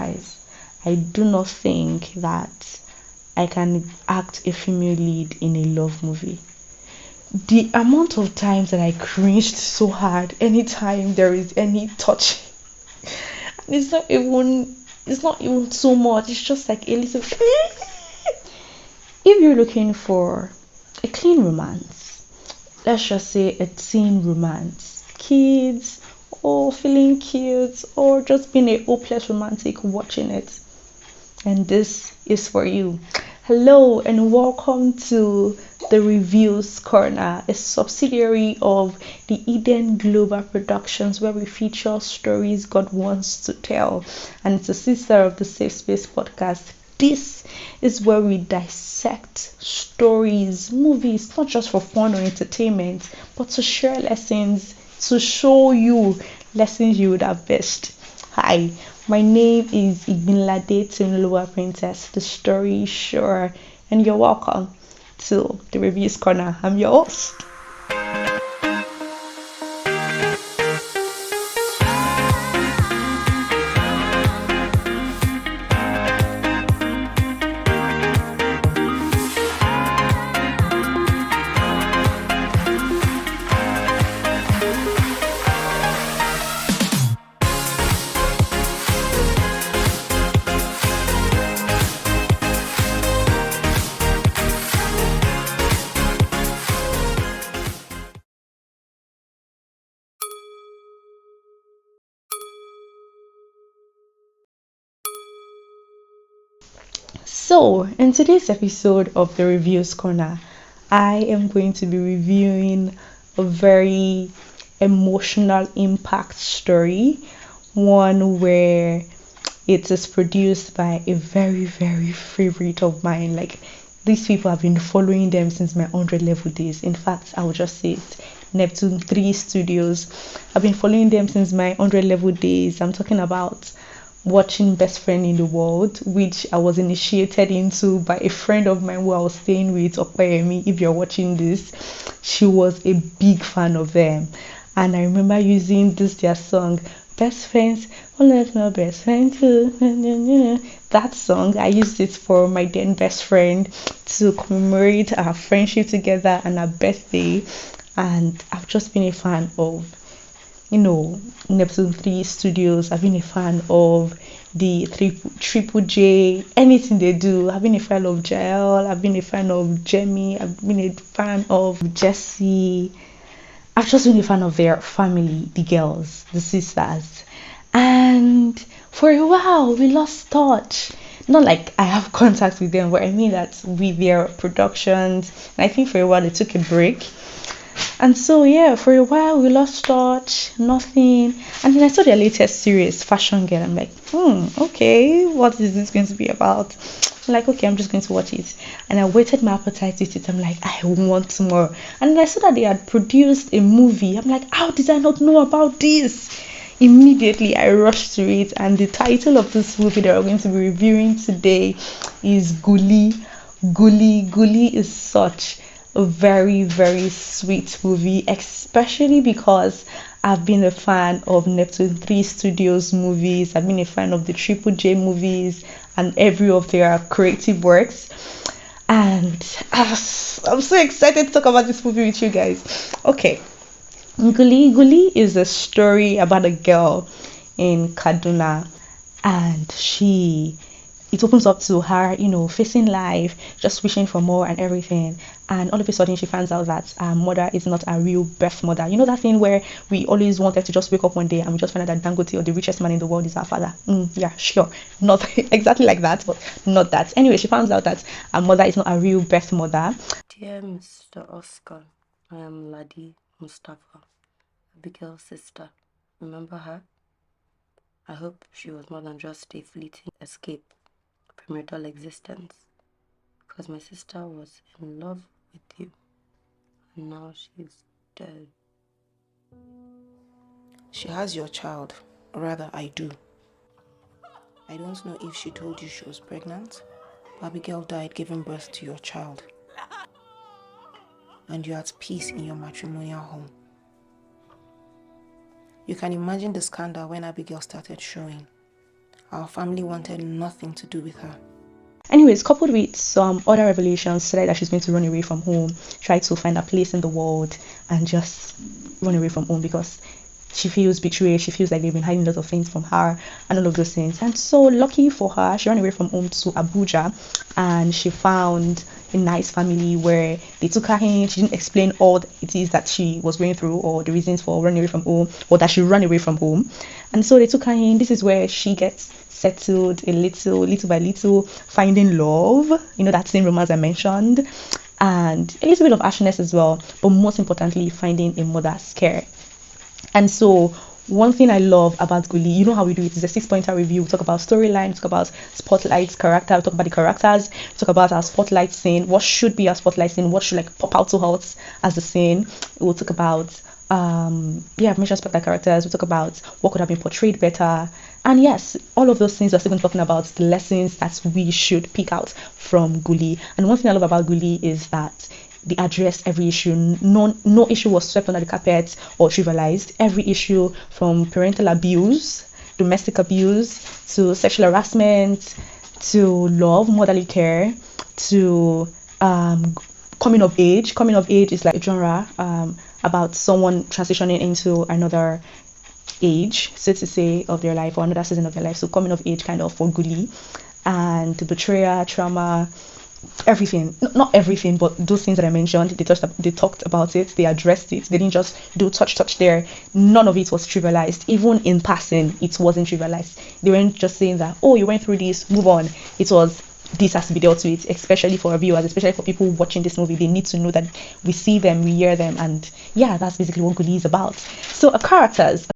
guys, I do not think that I can act a female lead in a love movie. The amount of times that I cringed so hard anytime there is any touch, and it's not even so much, it's just like a little. If you're looking for a clean romance, let's just say a teen romance, kids, or feeling cute, or just being a hopeless romantic watching it, and this is for you. Hello and welcome to the Reviews Corner, a subsidiary of the Eden Global Productions, where we feature stories God wants to tell, and it's a sister of the Safe Space podcast. This is where we dissect stories, movies, not just for fun or entertainment, but to share lessons, to show you lessons you would have missed. Hi, my name is Igbinlade Timoluwa Princess, the Storyshower, and you're welcome to the Reviews Corner. I'm your host. So, in today's episode of the Reviews Corner, I am going to be reviewing a very emotional impact story, one where it is produced by a very, very favorite of mine. Like, these people have been following them since my 100 level days. In fact, I would just say it. NEPTUNE3 Studios. I've been following them since my 100 level days. I'm talking about watching Best Friend in the World, which I was initiated into by a friend of mine who I was staying with, Opeyemi. If you're watching this, she was a big fan of them, and I remember using their song, Best Friends, oh let's not best friend too. That song, I used it for my then best friend to commemorate our friendship together and our birthday, and I've just been a fan of NEPTUNE3 Studios. I've been a fan of the Triple J, anything they do. I've been a fan of Jael, I've been a fan of Jamie, I've been a fan of JESI. I've just been a fan of their family, the girls, the sisters. And for a while, we lost touch. Not like I have contact with them, but I mean that with their productions. And I think for a while they took a break. And so, yeah, for a while we lost touch, nothing. And then I saw their latest series, Fashion Girl. I'm like, okay, what is this going to be about? I'm like, okay, I'm just going to watch it. And I waited my appetite with it. I'm like, I want more. And then I saw that they had produced a movie. I'm like, how did I not know about this? Immediately, I rushed to it. And the title of this movie that we're going to be reviewing today is Guli. Guli is such a very, very sweet movie, especially because I've been a fan of NEPTUNE3 Studios movies. I've been a fan of the Triple J movies and every of their creative works. And I'm so excited to talk about this movie with you guys. Okay, Guli is a story about a girl in Kaduna, and it opens up to her, facing life, just wishing for more and everything. And all of a sudden, she finds out that her mother is not a real birth mother. You know that thing where we always wanted to just wake up one day and we just find out that Dangote, or the richest man in the world, is our father. Yeah, sure. Not exactly like that, but not that. Anyway, she finds out that her mother is not a real birth mother. Dear Mr. Oscar, I am Ladi Mustafa, Abigail's sister. Remember her? I hope she was more than just a fleeting escape from your dull existence, because my sister was in love with you, and now she's dead. She has your child. Rather, I do. I don't know if she told you she was pregnant. Abigail died giving birth to your child. And you're at peace in your matrimonial home. You can imagine the scandal when Abigail started showing. Our family wanted nothing to do with her. Anyways, coupled with some other revelations, said that she's going to run away from home, try to find a place in the world, and just run away from home because she feels betrayed. She feels like they've been hiding a lot of things from her and all of those things. And so, lucky for her, she ran away from home to Abuja, and she found a nice family where they took her in. She didn't explain all it is that she was going through or the reasons for running away from home or that she ran away from home. And so they took her in. This is where she gets settled a little by little, finding love, that same romance I mentioned, and a little bit of harshness as well, but most importantly, finding a mother's care. And so one thing I love about Guli, you know how we do it, is a 6-pointer review. We talk about storyline, we talk about spotlight, character, we talk about the characters, we talk about our spotlight scene, what should be our spotlight scene, what should pop out to us as a scene. We'll talk about I've mentioned spotlight characters, we talk about what could have been portrayed better. And yes, all of those things we're still going to be talking about the lessons that we should pick out from Guli. And one thing I love about Guli is that they address every issue. No issue was swept under the carpet or trivialized. Every issue, from parental abuse, domestic abuse, to sexual harassment, to love, motherly care, to coming of age. Coming of age is like a genre about someone transitioning into another age, so to say, of their life, or another season of their life. So coming of age kind of for Guli, and the betrayal, trauma, everything. Not everything, but those things that I mentioned, they talked about it, they addressed it. They didn't just do touch there. None of it was trivialized. Even in passing, it wasn't trivialized. They weren't just saying that, oh, you went through this, move on. It was, this has to be dealt with, especially for our viewers, especially for people watching this movie. They need to know that we see them, we hear them, and yeah, that's basically what Guli is about. So characters.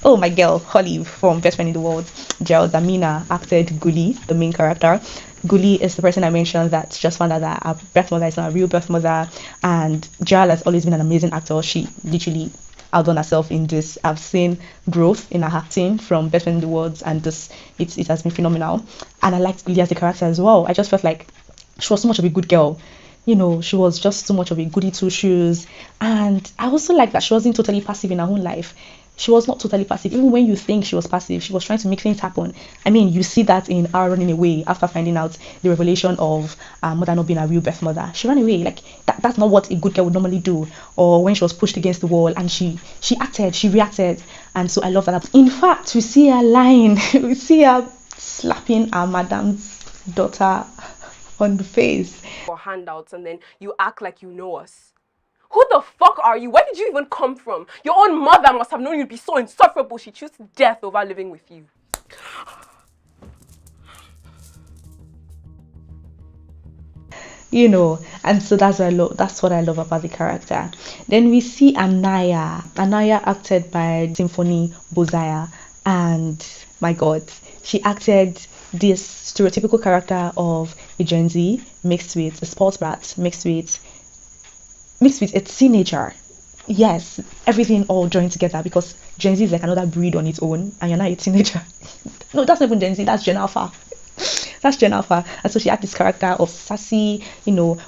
Oh, my girl Olive from Best Friend in the World, JESI Damina, acted Guli, the main character. Guli is the person I mentioned that just found out that her birth mother is not a real birth mother, and JESI has always been an amazing actor. She literally outdone herself in this. I've seen growth in her acting from Best Friend in the World, and it has been phenomenal. And I liked Guli as a character as well. I just felt like she was so much of a good girl. She was just so much of a goody two shoes. And I also like that she wasn't totally passive in her own life. She was not totally passive. Even when you think she was passive, she was trying to make things happen. I mean, you see that in her running away after finding out the revelation of her mother not being a real birth mother. She ran away. Like, that's not what a good girl would normally do. Or when she was pushed against the wall and she reacted. And so I love that. In fact, we see her lying. We see her slapping her madam's daughter on the face. Or handouts, and then you act like you know us. Who the fuck are you? Where did you even come from? Your own mother must have known you'd be so insufferable. She chose death over living with you. And so that's what I love about the character. Then we see Anaya acted by Symphony Bozaya, and my god, she acted this stereotypical character of a Gen Z mixed with a sports brat, mixed with a teenager. Yes, everything all joined together, because Gen Z is like another breed on its own, and you're not a teenager. No, that's not even Gen Z, that's Gen Alpha. That's Gen Alpha. And so she had this character of sassy,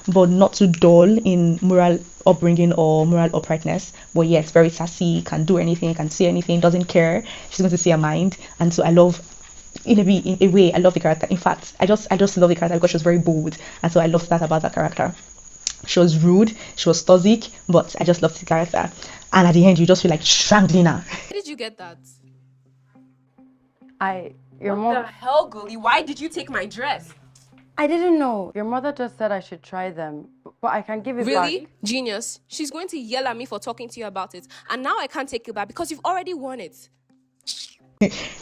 but not too dull in moral upbringing or moral uprightness. But yes, very sassy, can do anything, can say anything, doesn't care. She's going to say her mind. And so I love, in a way, I love the character. In fact, I just love the character because she was very bold. And so I loved that about that character. She was rude, she was toxic, but I just loved the character. And at the end, you just feel like strangling her. Where did you get that? What the hell, Guli? Why did you take my dress? I didn't know. Your mother just said I should try them, but I can give it back. Really? Genius. She's going to yell at me for talking to you about it. And now I can't take it back because you've already worn it.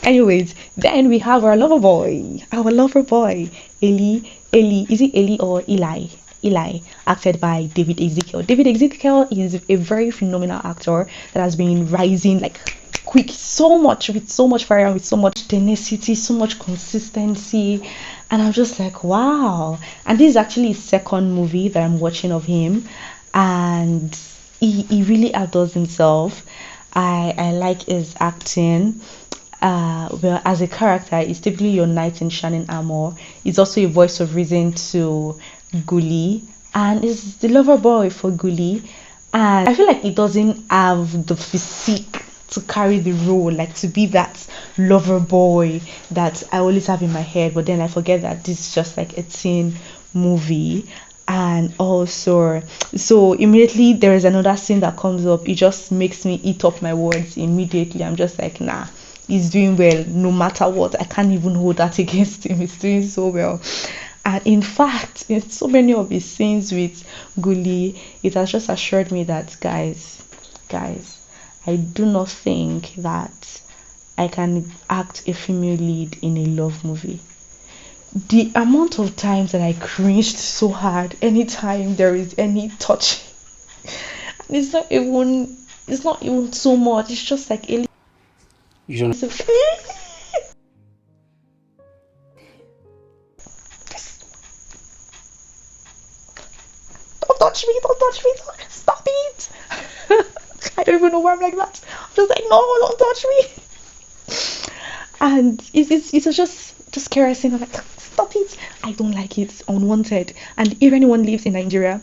Anyways, then we have our lover boy, Eli. Is it Eli or Eli? Eli, acted by David Ezekiel. David Ezekiel is a very phenomenal actor that has been rising quick, with so much fire, with so much tenacity, so much consistency, and I'm just like, wow. And this is actually his second movie that I'm watching of him, and he really outdoes himself. I like his acting. Well, as a character, he's typically your knight in shining armor. He's also a voice of reason to Guli, and is the lover boy for Guli. And I feel like he doesn't have the physique to carry the role, like to be that lover boy that I always have in my head. But then I forget that this is just like a teen movie. And also, so immediately there is another scene that comes up. It just makes me eat up my words immediately. I'm just like, nah, he's doing well no matter what. I can't even hold that against him. He's doing so well. And in fact, in so many of his scenes with Guli, it has just assured me that guys, I do not think that I can act a female lead in a love movie. The amount of times that I cringed so hard anytime there is any touch, and it's not even so much. It's just like a You don't. little. Don't touch me! Don't touch me! Stop it! I don't even know why I'm like that. I'm just like, no, don't touch me. And it was just caressing. I'm like, stop it! I don't like it. Unwanted. And if anyone lives in Nigeria,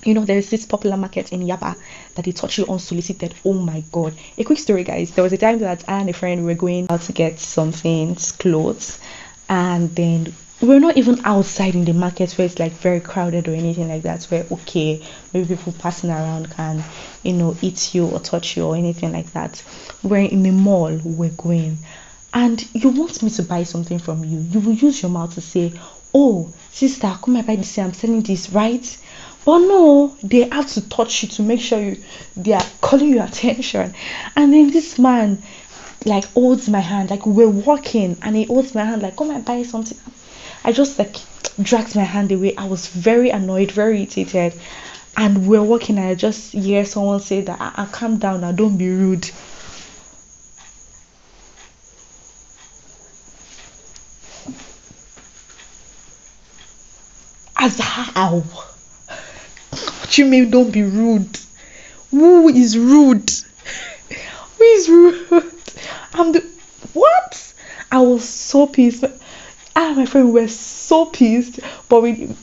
there's this popular market in Yaba that they touch you unsolicited. Oh my god. A quick story, guys. There was a time that I and a friend were going out to get something, clothes, and then we're not even outside in the market where it's like very crowded or anything like that, where okay, maybe people passing around can, eat you or touch you or anything like that. We're in a mall, we're going, and you want me to buy something from you. You will use your mouth to say, oh, sister, come and buy this, I'm selling this, right? But no, they have to touch you to make sure they are calling your attention. And then this man like holds my hand, like we're walking, and he holds my hand like, come and buy something. I just like dragged my hand away. I was very annoyed, very irritated, and we're walking, and I just hear someone say that, I calm down now, don't be rude. As how? What you mean don't be rude? Who is rude? Who is rude? What? I was so pissed. I and my friend were so pissed, but we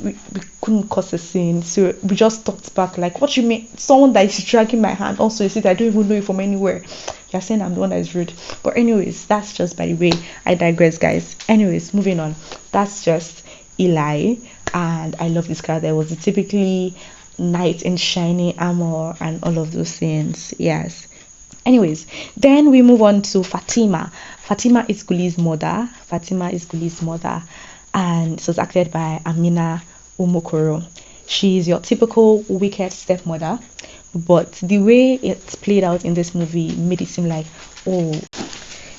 couldn't cause a scene, so we just talked back like, what you mean? Someone that is dragging my hand, also you see that I don't even know you from anywhere. You're saying I'm the one that is rude. But anyways, that's just by the way. I digress, guys. Anyways, moving on. That's just Eli, and I love this character. It was typically knight in shiny armor and all of those things. Yes. Anyways, then we move on to Fatima. Fatima is Guli's mother, and it was acted by Amina Umokoro. She is your typical wicked stepmother, but the way it's played out in this movie made it seem like, oh,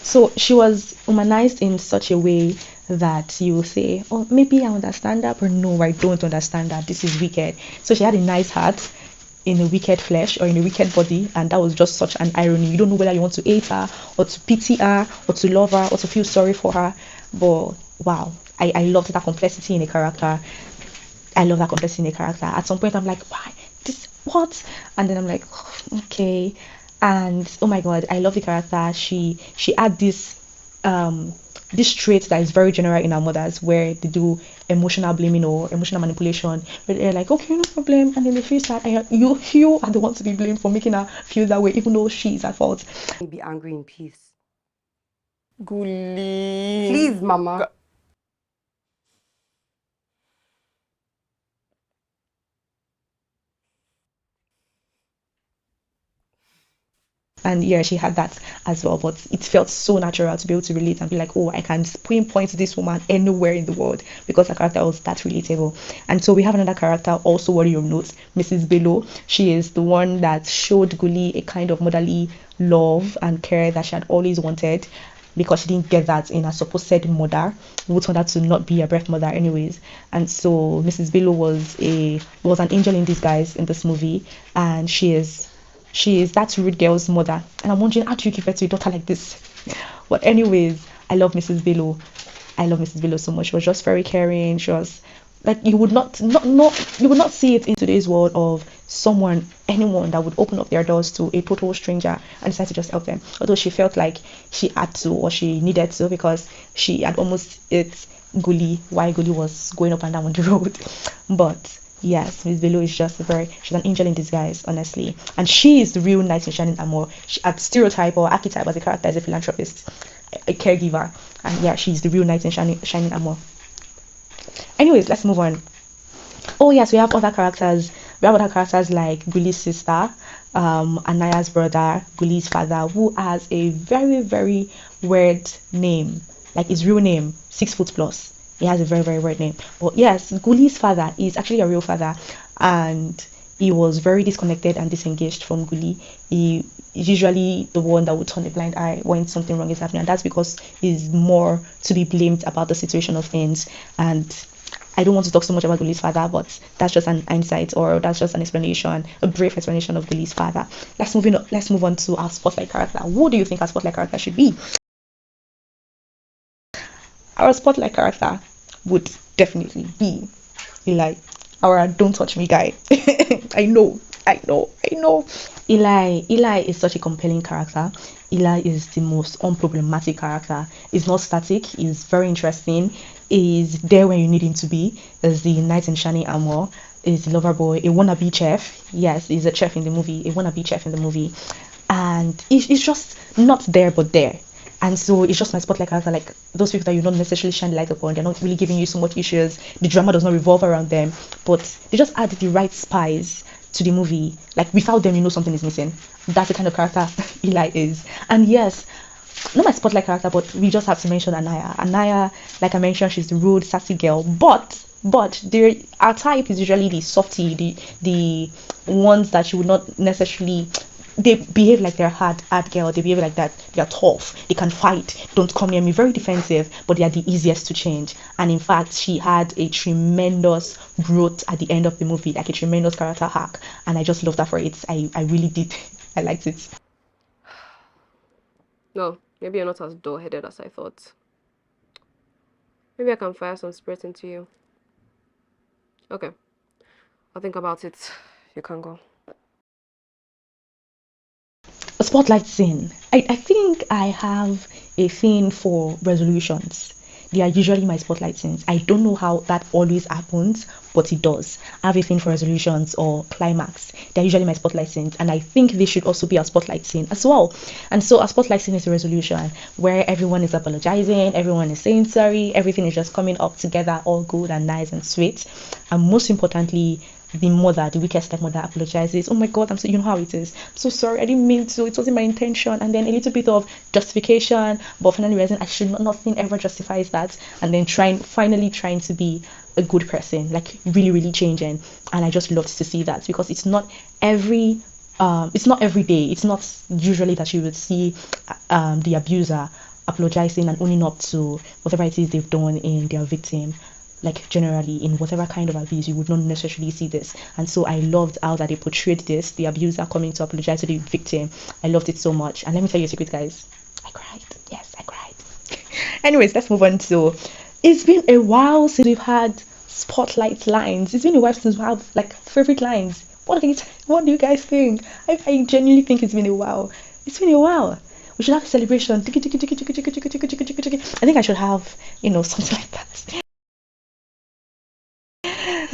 so she was humanized in such a way that you will say, oh, maybe I understand that, but no, I don't understand that. This is wicked. So she had a nice heart in a wicked flesh or in a wicked body, and that was just such an irony. You don't know whether you want to hate her or to pity her or to love her or to feel sorry for her. But wow, I loved that complexity in a character. At some point I'm like, why this, what? And then I'm like, okay. And oh my god, I love the character. She had this trait that is very general in our mothers, where they do emotional blaming or emotional manipulation, where they're like, okay, no problem, and then they feel sad, and you are the one to be blamed for making her feel that way, even though she is at fault. Be angry in peace. Guli. Please, mama. And yeah, she had that as well, but it felt so natural to be able to relate and be like, oh, I can pinpoint this woman anywhere in the world, because her character was that relatable. And so we have another character also worthy of note, Mrs. Bello. She is the one that showed Guli a kind of motherly love and care that she had always wanted, because she didn't get that in her supposed mother, who turned out to not be a birth mother anyways. And so Mrs. Bello was an angel in disguise in this movie, and she is that rude girl's mother. And I'm wondering, how do you give birth to a daughter like this? But anyways, I love Mrs. Bello. So much. She was just very caring. She was like, you would not see it in today's world of anyone that would open up their doors to a total stranger and decide to just help them. Although she felt like she had to, or she needed to, because she had almost hit Guli while Guli was going up and down on the road. But Yes, Miss Below is just she's an angel in disguise, honestly. And she is the real knight in shining armor. A stereotype or archetype as a character as a philanthropist, a caregiver. And yeah, she's the real knight in shining armor. Anyways, let's move on. Oh yes, we have other characters. We have other characters like Guli's sister, Anaya's brother, Guli's father, who has a very weird name, like his real name, 6 foot plus. He has a very weird name. But yes, Guli's father is actually a real father, and he was very disconnected and disengaged from Guli. He is usually the one that would turn a blind eye when something wrong is happening, and that's because he's more to be blamed about the situation of things. And I don't want to talk so much about Guli's father, but that's just an insight, or that's just an explanation, a brief explanation of Guli's father. Let's move on to our spotlight character. Who do you think our spotlight character should be? Our spotlight character would definitely be Eli, our don't touch me guy. I know. Eli is such a compelling character. Eli is the most unproblematic character. He's not static. He's very interesting. He's there when you need him to be. There's the knight in shining armor. He's the lover boy, a wannabe chef. Yes, he's a chef in the movie, a wannabe chef in the movie. And he's just not there but there. And so it's just my spotlight character, like those people that you don't necessarily shine the light upon. They're not really giving you so much issues. The drama does not revolve around them, but they just add the right spice to the movie. Like without them, you know something is missing. That's the kind of character Eli is. And yes, not my spotlight character, but we just have to mention Anaya. Anaya, like I mentioned, she's the rude, sassy girl, but our type is usually the softy, the ones that you would not necessarily. They behave like they're hard girl. They behave like that. They're tough. They can fight. Don't come near me. Very defensive, but they are the easiest to change. And in fact, she had a tremendous growth at the end of the movie, like a tremendous character arc. And I just loved that for it. I really did. I liked it. No, maybe you're not as dull-headed as I thought. Maybe I can fire some spirit into you. Okay, I'll think about it. You can go. A spotlight scene. I think I have a thing for resolutions. They are usually my spotlight scenes. I don't know how that always happens, but it does. I have a thing for resolutions or climax. They're usually my spotlight scenes, and I think they should also be a spotlight scene as well. And so a spotlight scene is a resolution where everyone is apologizing, everyone is saying sorry, everything is just coming up together, all good and nice and sweet. And most importantly, the mother, the wicked stepmother, apologizes. Oh my God, I'm so, you know how it is. I'm so sorry, I didn't mean to. It wasn't my intention. And then a little bit of justification, but finally realizing I should not. Nothing ever justifies that. And then finally trying to be a good person, like really changing. And I just loved to see that, because it's not every day. It's not usually that you would see the abuser apologizing and owning up to whatever it is they've done in their victim. Like generally in whatever kind of abuse, you would not necessarily see this. And so I loved how that they portrayed this, the abuser coming to apologize to the victim. I loved it so much. And let me tell you a secret, guys, I cried. Yes, I cried. Anyways, let's move on to, it's been a while since we've had spotlight lines. It's been a while since we have like favorite lines. What do you guys think? I genuinely think it's been a while. We should have a celebration. I think I should have, something like that.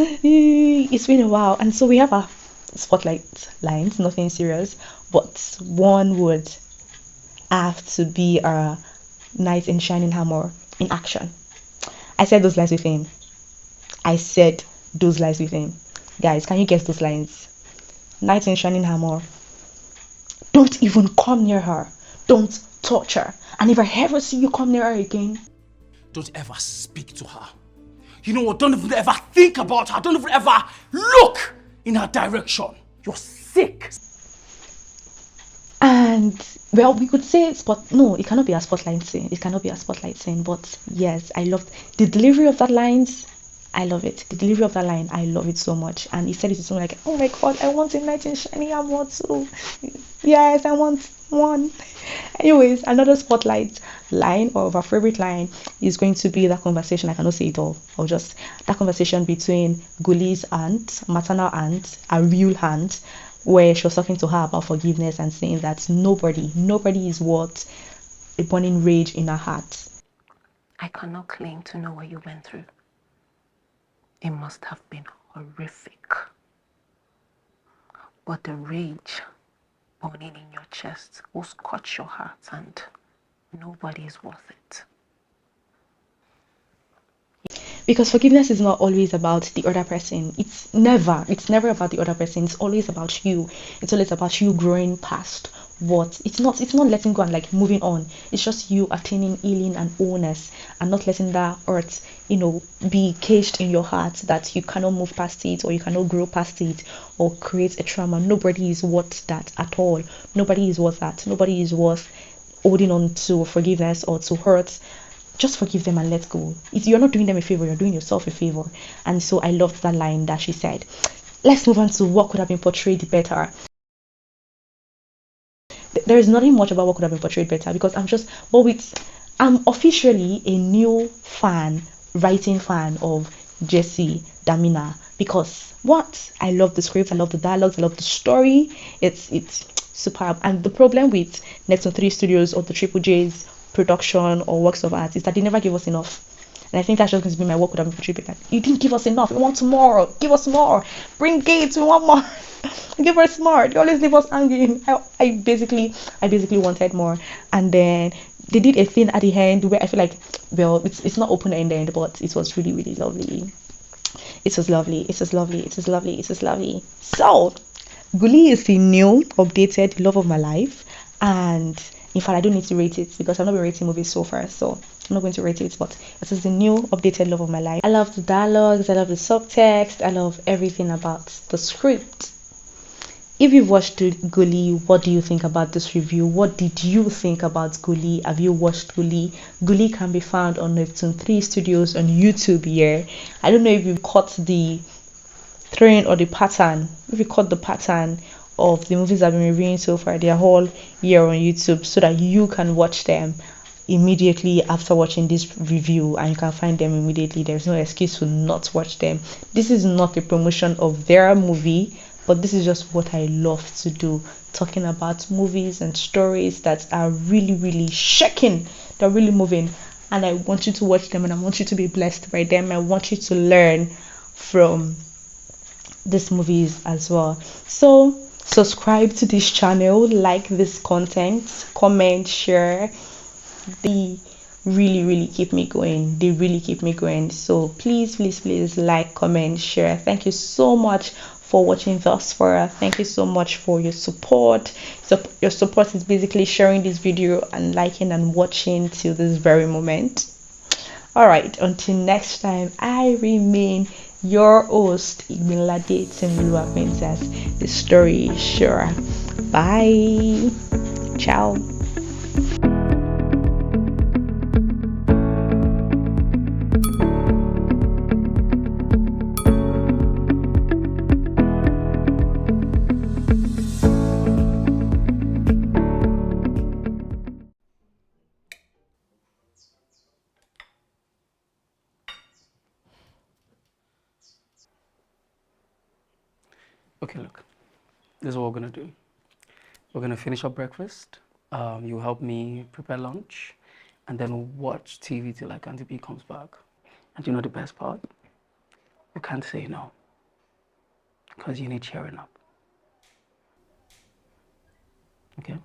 It's been a while, and so we have our spotlight lines, nothing serious, but one would have to be our knight in shining armor in action. I said those lines with him. Guys, can you guess those lines? Knight in shining armor. Don't even come near her. Don't touch her. And if I ever see you come near her again, don't ever speak to her. You know what? Don't even ever think about her. Don't even ever look in her direction. You're sick. And well, we could say no, it cannot be a spotlight scene. But yes, I loved the delivery of that lines. I love it. The delivery of that line, I love it so much. And he said it to someone like, oh my God, I want a knight in shining armor too. Yes, I want one. Anyways, another spotlight line, or our favorite line, is going to be that conversation. I cannot say it all. That conversation between Guli's aunt, maternal aunt, a real aunt, where she was talking to her about forgiveness and saying that nobody is worth a burning rage in her heart. I cannot claim to know what you went through. It must have been horrific. But the rage burning in your chest will scorch your heart, and nobody is worth it. Because forgiveness is not always about the other person. It's never about the other person. It's always about you. It's always about you growing past what it's not letting go and like moving on. It's just you attaining healing and wholeness, and not letting that hurt, be caged in your heart, that you cannot move past it, or you cannot grow past it, or create a trauma. Nobody is worth that at all. Nobody is worth that. Nobody is worth holding on to forgiveness or to hurt. Just forgive them and let go. You're not doing them a favor, you're doing yourself a favor. And so I loved that line that she said. Let's move on to what could have been portrayed better. There is nothing much about what could have been portrayed better, because I'm officially a new writing fan of JESI DAMINA, because I love the script, I love the dialogues, I love the story. It's superb. And the problem with NEPTUNE3 Studios or the Triple J's production or works of art is that they never give us enough. And I think that's just going to be my work would have been portrayed better. You didn't give us enough. We want more. Give us more. Bring Gates. We want more. Give us more. You always leave us hanging. I basically wanted more. And then they did a thing at the end where I feel like, well, it's not open-ended, but it was really, really lovely. It was lovely. So, Guli is the new, updated love of my life. And in fact, I don't need to rate it because I've not been rating movies so far, so I'm not going to rate it, but it is the new updated love of my life. I love the dialogues, I love the subtext, I love everything about the script. If you've watched Guli, what do you think about this review? What did you think about Guli? Have you watched Guli? Guli can be found on NEPTUNE3 Studios on YouTube here. I don't know if you caught the trend or the pattern. If you caught the pattern of the movies I've been reviewing so far, they are all here on YouTube, so that you can watch them immediately after watching this review, and you can find them immediately. There's no excuse to not watch them. This is not a promotion of their movie, but this is just what I love to do, talking about movies and stories that are really, really shaking, they're really moving, and I want you to watch them, and I want you to be blessed by them. I want you to learn from these movies as well. So subscribe to this channel, like this content, comment, share. They really, really keep me going. So please like, comment, share. Thank you so much for watching thus far. Thank you so much for your support. So your support is basically sharing this video and liking and watching till this very moment. All right, until next time, I remain your host, Igbilade Temilua Princess, the Storyshower. Bye. Ciao. Okay, look, this is what we're gonna do. We're gonna finish our breakfast. You help me prepare lunch, and then watch TV till like Auntie B comes back. And you know the best part? You can't say no, because you need cheering up. Okay?